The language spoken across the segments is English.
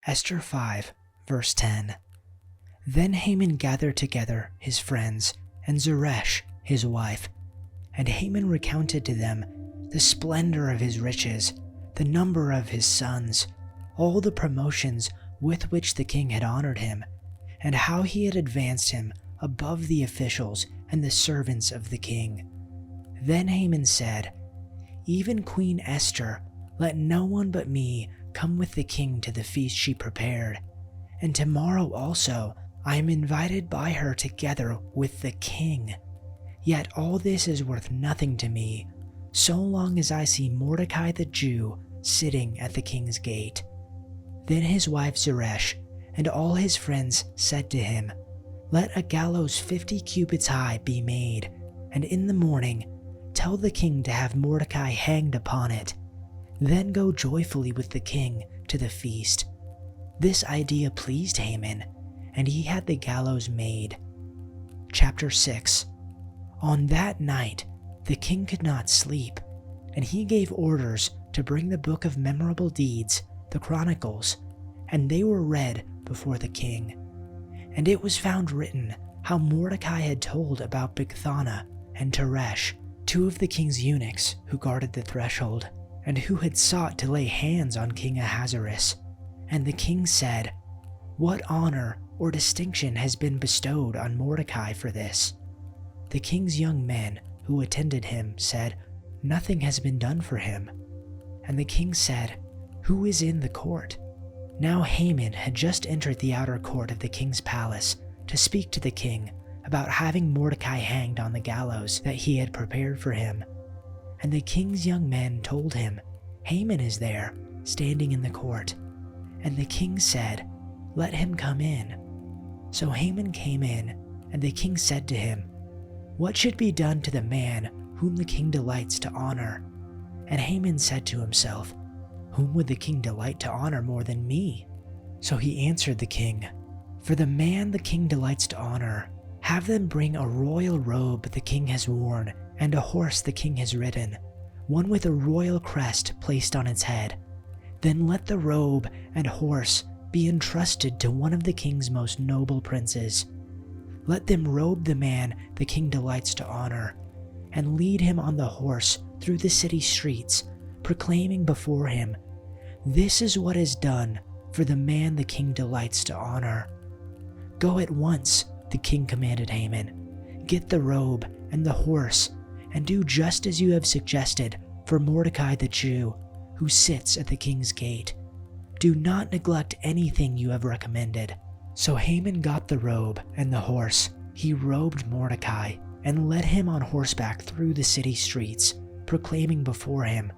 Esther 5, verse 10. Then Haman gathered together his friends and Zeresh, his wife, and Haman recounted to them the splendor of his riches, the number of his sons, all the promotions with which the king had honored him, and how he had advanced him above the officials and the servants of the king. Then Haman said, "Even Queen Esther, let no one but me come with the king to the feast she prepared, and tomorrow also I am invited by her together with the king. Yet all this is worth nothing to me, so long as I see Mordecai the Jew sitting at the king's gate." Then his wife Zeresh and all his friends said to him, "Let a gallows 50 cubits high be made, and in the morning tell the king to have Mordecai hanged upon it. Then go joyfully with the king to the feast." This idea pleased Haman, and he had the gallows made. Chapter 6. On that night the king could not sleep, and he gave orders to bring the book of memorable deeds, the Chronicles, and they were read before the king. And it was found written how Mordecai had told about Bigthana and Teresh, two of the king's eunuchs who guarded the threshold, and who had sought to lay hands on King Ahasuerus. And the king said, "What honor or distinction has been bestowed on Mordecai for this?" The king's young men who attended him said, "Nothing has been done for him." And the king said, "Who is in the court?" Now Haman had just entered the outer court of the king's palace to speak to the king about having Mordecai hanged on the gallows that he had prepared for him. And the king's young men told him, "Haman is there, standing in the court." And the king said, "Let him come in." So Haman came in, and the king said to him, "What should be done to the man whom the king delights to honor?" And Haman said to himself, "Whom would the king delight to honor more than me?" So he answered the king, "For the man the king delights to honor, have them bring a royal robe the king has worn, and a horse the king has ridden, one with a royal crest placed on its head. Then let the robe and horse be entrusted to one of the king's most noble princes. Let them robe the man the king delights to honor, and lead him on the horse through the city streets, proclaiming before him, 'This is what is done for the man the king delights to honor.' Go at once," the king commanded Haman. "Get the robe and the horse, and do just as you have suggested for Mordecai the Jew, who sits at the king's gate. Do not neglect anything you have recommended." So Haman got the robe and the horse. He robed Mordecai and led him on horseback through the city streets, proclaiming before him,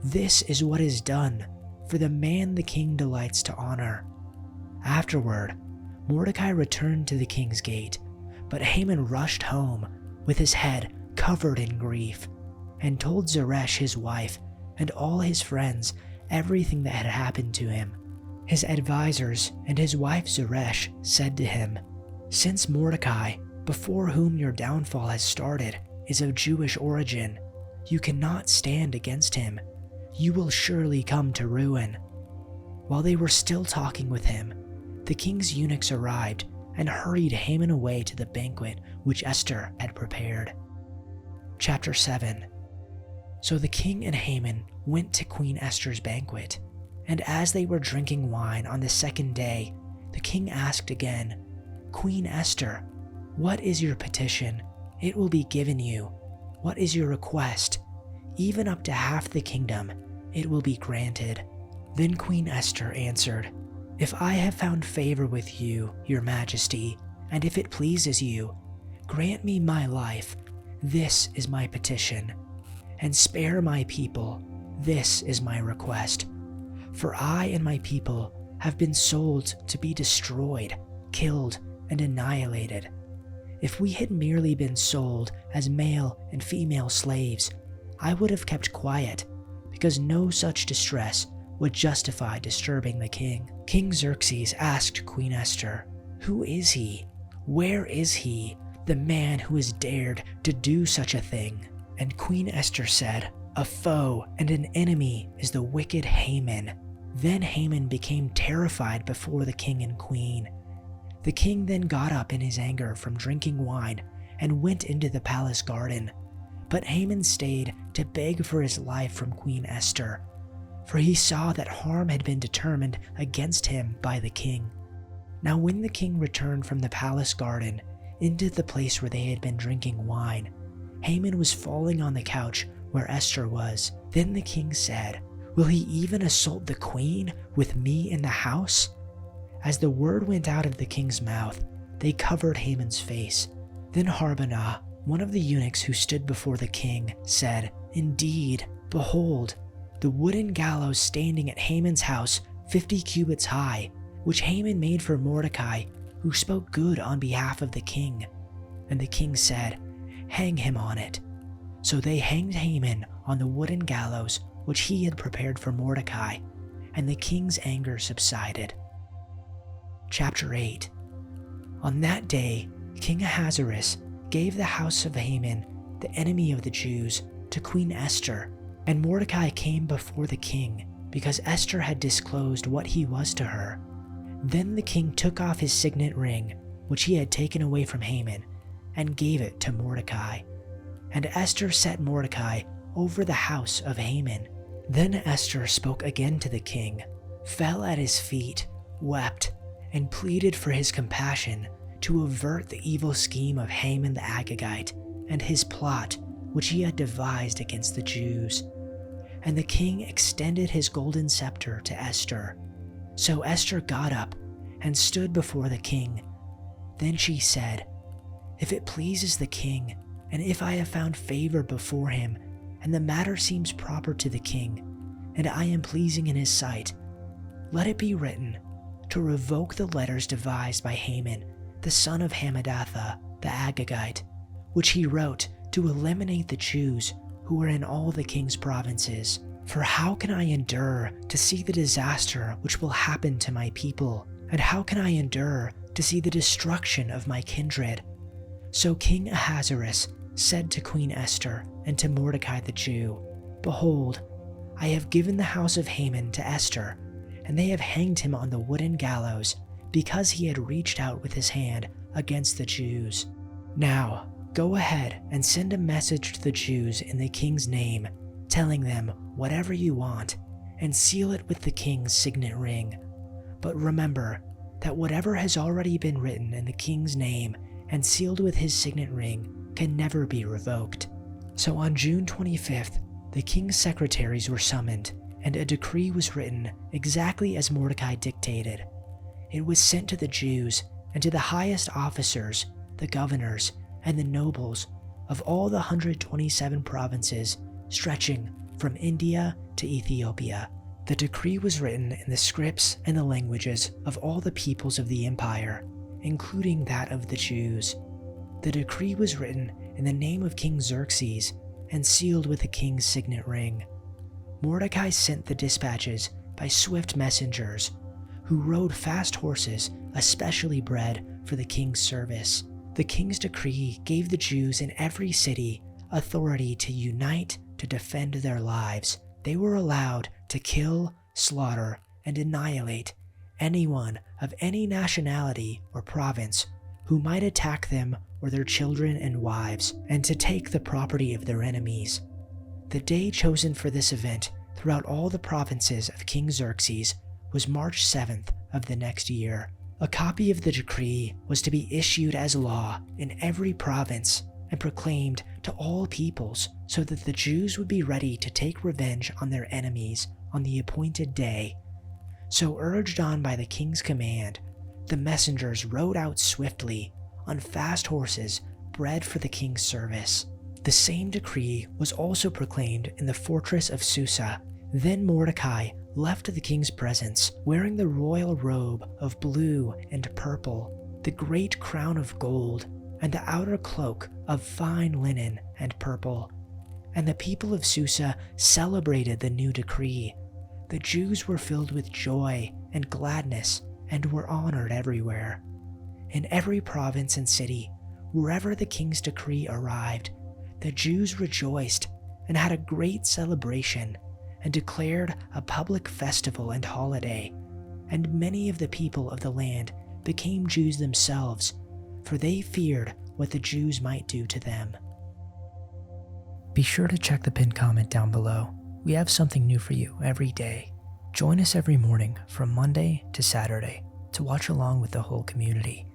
"This is what is done for the man the king delights to honor." Afterward, Mordecai returned to the king's gate, but Haman rushed home with his head covered in grief, and told Zeresh his wife and all his friends everything that had happened to him. His advisors and his wife Zeresh said to him, "Since Mordecai, before whom your downfall has started, is of Jewish origin, you cannot stand against him. You will surely come to ruin." While they were still talking with him, the king's eunuchs arrived and hurried Haman away to the banquet which Esther had prepared. Chapter 7. So the king and Haman went to Queen Esther's banquet, and as they were drinking wine on the second day, the king asked again, "Queen Esther, what is your petition? It will be given you. What is your request? Even up to half the kingdom, it will be granted." Then Queen Esther answered, "If I have found favor with you, your majesty, and if it pleases you, grant me my life. This is my petition. And spare my people. This is my request. For I and my people have been sold to be destroyed, killed, and annihilated. If we had merely been sold as male and female slaves, I would have kept quiet, because no such distress would justify disturbing the king." King Xerxes asked Queen Esther, "Who is he? Where is he, the man who has dared to do such a thing?" And Queen Esther said, "A foe and an enemy is the wicked Haman. Then Haman became terrified before the king and queen. The king then got up in his anger from drinking wine and went into the palace garden. But Haman stayed to beg for his life from Queen Esther, for he saw that harm had been determined against him by the king. Now when the king returned from the palace garden into the place where they had been drinking wine, Haman was falling on the couch where Esther was. Then the king said, "Will he even assault the queen with me in the house?" As the word went out of the king's mouth, they covered Haman's face. Then Harbonah, one of the eunuchs who stood before the king, said, "Indeed, behold, the wooden gallows standing at Haman's house 50 cubits high, which Haman made for Mordecai, who spoke good on behalf of the king." And the king said, "Hang him on it." So they hanged Haman on the wooden gallows which he had prepared for Mordecai, and the king's anger subsided. Chapter 8. On that day, King Ahasuerus gave the house of Haman, the enemy of the Jews, to Queen Esther, and Mordecai came before the king, because Esther had disclosed what he was to her. Then the king took off his signet ring, which he had taken away from Haman, and gave it to Mordecai. And Esther set Mordecai over the house of Haman. Then Esther spoke again to the king, fell at his feet, wept, and pleaded for his compassion to avert the evil scheme of Haman the Agagite and his plot which he had devised against the Jews. And the king extended his golden scepter to Esther. So Esther got up and stood before the king. Then she said, "If it pleases the king, and if I have found favor before him, and the matter seems proper to the king, and I am pleasing in his sight, let it be written to revoke the letters devised by Haman, the son of Hammedatha, the Agagite, which he wrote to eliminate the Jews who were in all the king's provinces. For how can I endure to see the disaster which will happen to my people? And how can I endure to see the destruction of my kindred?" So King Ahasuerus said to Queen Esther and to Mordecai the Jew, "Behold, I have given the house of Haman to Esther, and they have hanged him on the wooden gallows, because he had reached out with his hand against the Jews. Now, go ahead and send a message to the Jews in the king's name, telling them whatever you want, and seal it with the king's signet ring. But remember that whatever has already been written in the king's name and sealed with his signet ring can never be revoked." So on June 25th, the king's secretaries were summoned, and a decree was written exactly as Mordecai dictated. It was sent to the Jews and to the highest officers, the governors, and the nobles of all the 127 provinces stretching from India to Ethiopia. The decree was written in the scripts and the languages of all the peoples of the empire, including that of the Jews. The decree was written in the name of King Xerxes and sealed with the king's signet ring. Mordecai sent the dispatches by swift messengers, who rode fast horses especially bred for the king's service. The king's decree gave the Jews in every city authority to unite to defend their lives. They were allowed to kill, slaughter, and annihilate anyone of any nationality or province who might attack them or their children and wives, and to take the property of their enemies. The day chosen for this event throughout all the provinces of King Xerxes was March 7th of the next year. A copy of the decree was to be issued as law in every province and proclaimed to all peoples, so that the Jews would be ready to take revenge on their enemies on the appointed day. So urged on by the king's command, the messengers rode out swiftly on fast horses bred for the king's service. The same decree was also proclaimed in the fortress of Susa. Then Mordecai left the king's presence, wearing the royal robe of blue and purple, the great crown of gold, and the outer cloak of fine linen and purple. And the people of Susa celebrated the new decree. The Jews were filled with joy and gladness and were honored everywhere. In every province and city, wherever the king's decree arrived, the Jews rejoiced and had a great celebration, and declared a public festival and holiday, and many of the people of the land became Jews themselves, for they feared what the Jews might do to them. Be sure to check the pinned comment down below. We have something new for you every day. Join us every morning from Monday to Saturday to watch along with the whole community.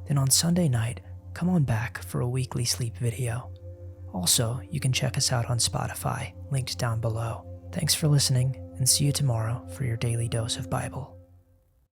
Then on Sunday night, come on back for a weekly sleep video. Also, you can check us out on Spotify, linked down below. Thanks for listening, and see you tomorrow for your daily dose of Bible.